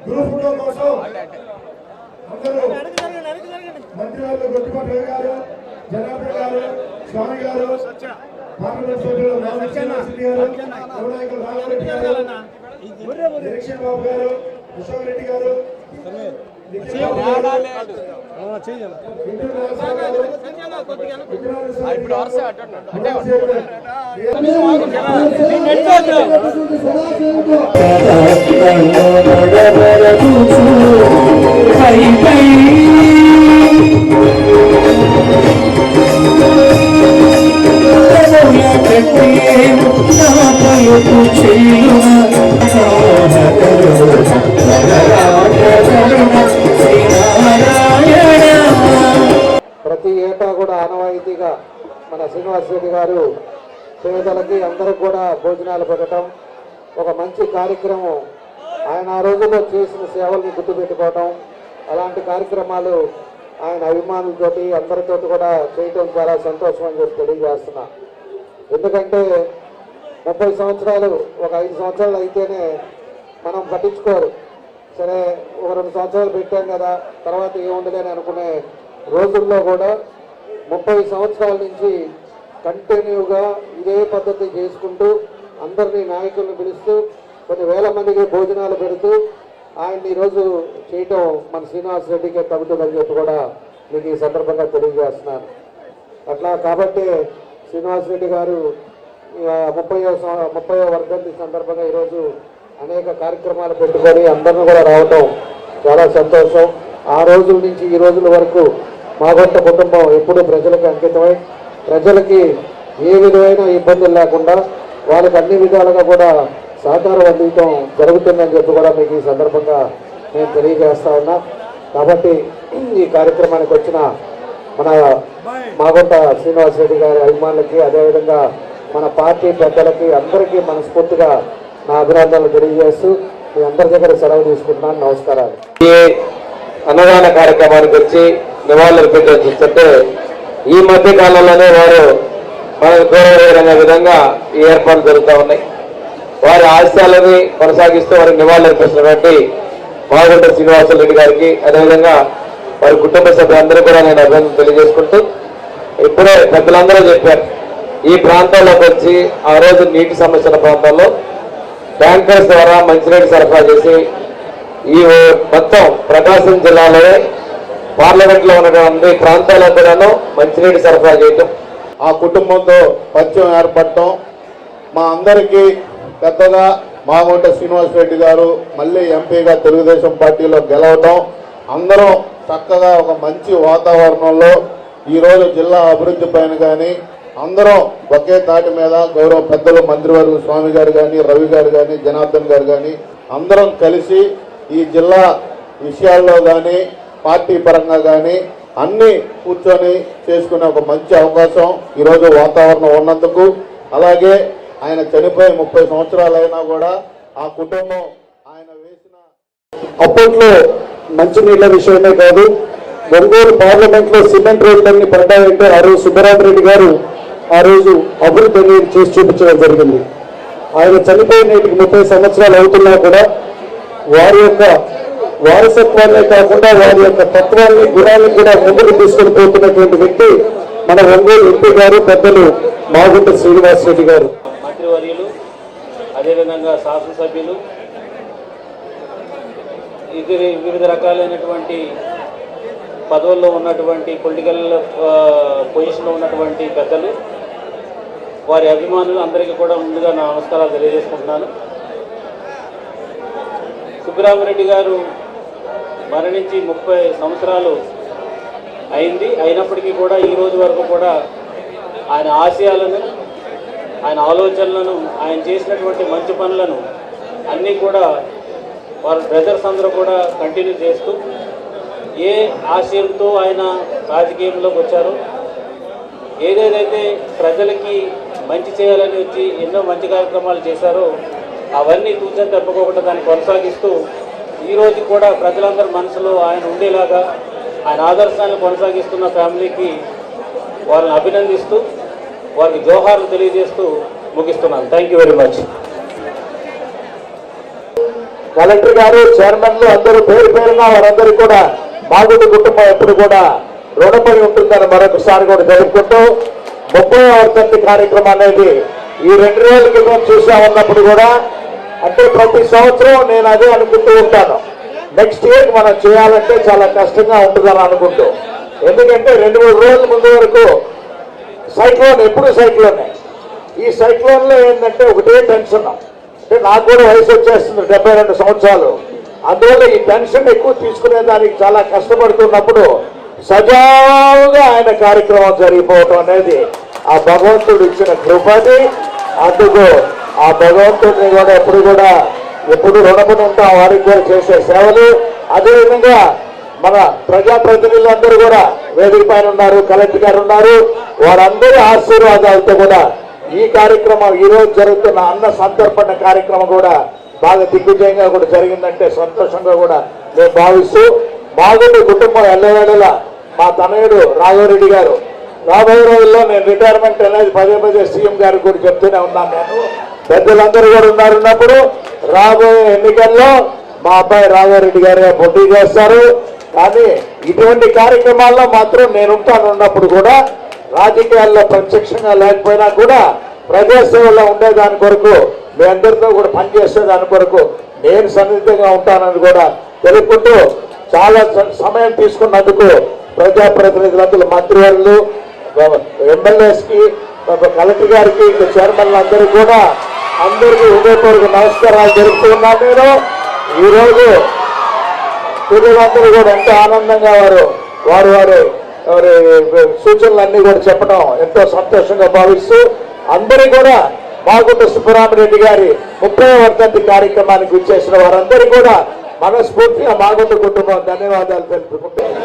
Group photo కోసం అందరూ మంత్రివర్యులు గొట్టిపాటి గారు, జనార్దన్ గారు, స్వామి గారు, పార్లమెంట్ సభ్యులు నాగేశ్వరరెడ్డి గారు, యువనాయకులు రాఘవరెడ్డి గారు, నిరీక్షణ్ బాబు గారు, అశోక్ రెడ్డి గారు, ప్రతి ఏటా కూడా ఆనవాయితీగా మన శ్రీనివాసరెడ్డి గారు పేదలకి అందరికి కూడా భోజనాలు పెట్టడం ఒక మంచి కార్యక్రమం. ఆయన ఆ రోజుల్లో చేసిన సేవల్ని గుర్తుపెట్టుకోవటం, అలాంటి కార్యక్రమాలు ఆయన అభిమానులతోటి అందరితోటి కూడా చేయటం చాలా సంతోషం అని చెప్పి తెలియజేస్తున్నా. ఎందుకంటే 30 సంవత్సరాలు, ఒక 5 సంవత్సరాలు అయితేనే మనం పట్టించుకోరు. సరే ఒక 2 సంవత్సరాలు పెట్టాం కదా తర్వాత ఏముండదు అని అనుకునే రోజుల్లో కూడా 30 సంవత్సరాల నుంచి కంటిన్యూగా ఇదే పద్ధతి చేసుకుంటూ అందరినీ నాయకులను పిలుస్తూ కొన్ని వేల మందికి భోజనాలు పెడుతూ ఆయన్ని ఈరోజు చేయటం మన శ్రీనివాసరెడ్డికే తగ్గుతుందని చెప్పి కూడా మీకు ఈ సందర్భంగా తెలియజేస్తున్నాను. అట్లా కాబట్టి శ్రీనివాసరెడ్డి గారు 30వ వర్ధంతి సందర్భంగా ఈరోజు అనేక కార్యక్రమాలు పెట్టుకొని అందరిని కూడా రావటం చాలా సంతోషం. ఆ రోజుల నుంచి ఈ రోజుల వరకు మాగొంట కుటుంబం ఎప్పుడూ ప్రజలకు అంకితమై ప్రజలకి ఏ విధమైన ఇబ్బందులు లేకుండా వాళ్ళకి అన్ని విధాలుగా కూడా సహకారం అందించడం జరుగుతుందని చెప్పి కూడా మీకు ఈ సందర్భంగా నేను తెలియజేస్తా ఉన్నా. కాబట్టి ఈ కార్యక్రమానికి వచ్చిన మన మాగొంట శ్రీనివాసరెడ్డి గారి అభిమానులకి, అదేవిధంగా మన పార్టీ పెద్దలకి అందరికీ మనస్ఫూర్తిగా నా అభినందనలు తెలియజేస్తూ మీ అందరి దగ్గర సెలవు తీసుకుంటున్నాను. నమస్కారాలు. ఈ అన్నదాన కార్యక్రమానికి వచ్చి నివాళులు పెట్టే ఈ మధ్య కాలంలోనే వారు మనకు గౌరవకరమైన విధంగా ఈ ఏర్పాట్లు జరుగుతూ ఉన్నాయి. వారి ఆశయాలని కొనసాగిస్తూ వారికి నివాళులు అర్పిస్తున్నటువంటి మాగొంట శ్రీనివాసరెడ్డి గారికి, అదేవిధంగా వారి కుటుంబ సభ్యులందరూ కూడా నేను అభినందనలు తెలియజేసుకుంటూ, ఇప్పుడే పెద్దలందరూ చెప్పారు ఈ ప్రాంతంలోకి వచ్చి ఆ రోజు నీటి సమస్యల ప్రాంతాల్లో ట్యాంకర్స్ ద్వారా మంచినీటి సరఫరా చేసి ఈ మొత్తం ప్రకాశం జిల్లాలో పార్లమెంట్లో ఉన్నటువంటి ప్రాంతాలకు కూడాను మంచినీటి సరఫరా చేయటం, ఆ కుటుంబంతో పరిచయం ఏర్పడటం, మా అందరికీ పెద్దగా మాగొంట శ్రీనివాసరెడ్డి గారు మళ్ళీ ఎంపీగా తెలుగుదేశం పార్టీలో గెలవటం, అందరం చక్కగా ఒక మంచి వాతావరణంలో ఈరోజు జిల్లా అభివృద్ధి పైన కానీ అందరం ఒకే తాటి మీద గౌరవ పెద్దలు మంత్రివర్గ స్వామి గారు కానీ, రవి గారు కానీ, జనార్దన్ గారు కానీ అందరం కలిసి ఈ జిల్లా విషయాల్లో కానీ పార్టీ పరంగా కానీ అన్నీ కూర్చొని చేసుకునే ఒక మంచి అవకాశం ఈరోజు వాతావరణం ఉన్నందుకు, అలాగే ఆయన చనిపోయి 30 సంవత్సరాలైనా కూడా ఆ కుటుంబం ఆయన వేసిన అప్పట్లో మంచినీళ్ళ విషయమే కాదు, ఒంగోలు పార్లమెంట్లో సిమెంట్ రోడ్లన్నీ పడ్డాయంటే ఆ రోజు సుబ్బరామరెడ్డి గారు ఆ రోజు అభివృద్ధి అనేది చేసి చూపించడం జరిగింది. ఆయన చనిపోయిన నేటికి 30 సంవత్సరాలు అవుతున్నా కూడా వారి యొక్క వారసత్వాన్నే కాకుండా వారి యొక్క తత్వాన్ని, గుణాన్ని కూడా ముందుకు తీసుకొని పోతున్నటువంటి వ్యక్తి మన ఒంగోలు ఎంపీ గారు, పెద్దలు మాగొంట శ్రీనివాసరెడ్డి గారు. మంత్రివర్యులు, అదేవిధంగా శాసనసభ్యులు, వివిధ రకాలైనటువంటి పదవుల్లో ఉన్నటువంటి పొలిటికల్ పొజిషన్లో ఉన్నటువంటి పెద్దలు, వారి అభిమానులు అందరికీ కూడా ముందుగా నా నమస్కారాలు తెలియజేసుకుంటున్నాను. సుబ్బరామరెడ్డి గారు మరణించి 30 సంవత్సరాలు అయింది. అయినప్పటికీ కూడా ఈ రోజు వరకు కూడా ఆయన ఆశయాలను, ఆయన ఆలోచనలను, ఆయన చేసినటువంటి మంచి పనులను అన్నీ కూడా వారి బ్రదర్స్ అందరూ కూడా కంటిన్యూ చేస్తూ ఏ ఆశయంతో ఆయన రాజకీయంలోకి వచ్చారో, ఏదేదైతే ప్రజలకి మంచి చేయాలని వచ్చి ఎన్నో మంచి కార్యక్రమాలు చేశారో అవన్నీ తూచా తప్పకోకుండా దాన్ని కొనసాగిస్తూ ఈరోజు కూడా ప్రజలందరి మనసులో ఆయన ఉండేలాగా ఆయన ఆదర్శాలను కొనసాగిస్తున్న ఫ్యామిలీకి వాళ్ళని అభినందిస్తూ వారికి జోహార్లు తెలియజేస్తూ ముగిస్తున్నాను. Thank you very much. Collector గారు, చైర్మన్లు అందరూ పేరు పేరున వారందరూ కూడా మాగుడి కుటుంబం ఎప్పుడు కూడా రుణపడి ఉంటుందని మరొకసారి కూడా తెలుపుకుంటూ 30వ వర్ధంతి కార్యక్రమం అనేది ఈ 2 రోజుల క్రితం చూసా ఉన్నప్పుడు కూడా, అంటే ప్రతి సంవత్సరం నేను అదే అనుకుంటూ ఉంటాను, నెక్స్ట్ ఇయర్ మనం చేయాలంటే చాలా కష్టంగా ఉంటుందని అనుకుంటూ. ఎందుకంటే 2-3 రోజుల ముందు వరకు సైక్లోన్, ఎప్పుడు సైక్లోనే. ఈ సైక్లోన్లో ఏంటంటే ఒకటే టెన్షన్. అంటే నాకు కూడా వయసు వచ్చేస్తుంది, 72 సంవత్సరాలు. అందువల్ల ఈ టెన్షన్ ఎక్కువ తీసుకునేదానికి చాలా కష్టపడుతున్నప్పుడు సజావుగా ఆయన కార్యక్రమం జరిగిపోవటం అనేది ఆ భగవంతుడు ఇచ్చిన కృపది. అందుకు ఆ భగవంతుడిని కూడా ఎప్పుడు రుణపడి ఉంటాం వారికి కూడా చేసే సేవలు. అదేవిధంగా మన ప్రజాప్రతినిధులందరూ కూడా వేదిక పైన ఉన్నారు, కలెక్టర్ గారు ఉన్నారు, వారందరి ఆశీర్వాదాలతో కూడా ఈ కార్యక్రమం, ఈ రోజు జరుగుతున్న అన్న సంతర్పణ కార్యక్రమం కూడా బాగా దిగ్విజయంగా కూడా జరిగిందంటే సంతోషంగా కూడా నేను భావిస్తూ, మాగుడి కుటుంబం ఎల్లవేళలా మా తనయుడు రాఘవరెడ్డి గారు రాబోయే రోజుల్లో నేను రిటైర్మెంట్ అనేది పదే సీఎం గారికి కూడా చెప్తూనే ఉన్నాను. నేను పెద్దలందరూ కూడా ఉన్నప్పుడు రాబోయే ఎన్నికల్లో మా అబ్బాయి రాఘవరెడ్డి గారే పోటీ చేస్తారు. కానీ ఇటువంటి కార్యక్రమాల్లో మాత్రం నేను ఉన్నప్పుడు కూడా రాజకీయాల్లో ప్రత్యక్షంగా లేకపోయినా కూడా ప్రజాసేవలో ఉండేదాని కొరకు, మీ అందరితో కూడా పనిచేసేదాని కొరకు నేను సన్నిహితంగా ఉంటానని కూడా తెలుపుకుంటూ, చాలా సమయం తీసుకున్నందుకు ప్రజాప్రతినిధులందరూ, మంత్రివర్యులు, ఎమ్మెల్యేస్కి, కలెక్టర్ గారికి, చైర్మన్లు అందరూ కూడా అందరికీ హృదయపూర్వక నమస్కారాలు జరుపుతున్నాను. నేను ఈరోజు పిల్లలందరూ కూడా ఎంతో ఆనందంగా వారి సూచనలన్నీ కూడా చెప్పడం ఎంతో సంతోషంగా భావిస్తూ, అందరూ కూడా మాగుంట సుబ్బరామరెడ్డి గారి 30వ వర్ధంతి కార్యక్రమానికి విచ్చేసిన వారందరూ కూడా మనస్ఫూర్తిగా మాగుంట కుటుంబం ధన్యవాదాలు తెలుపుకుంటున్నాను.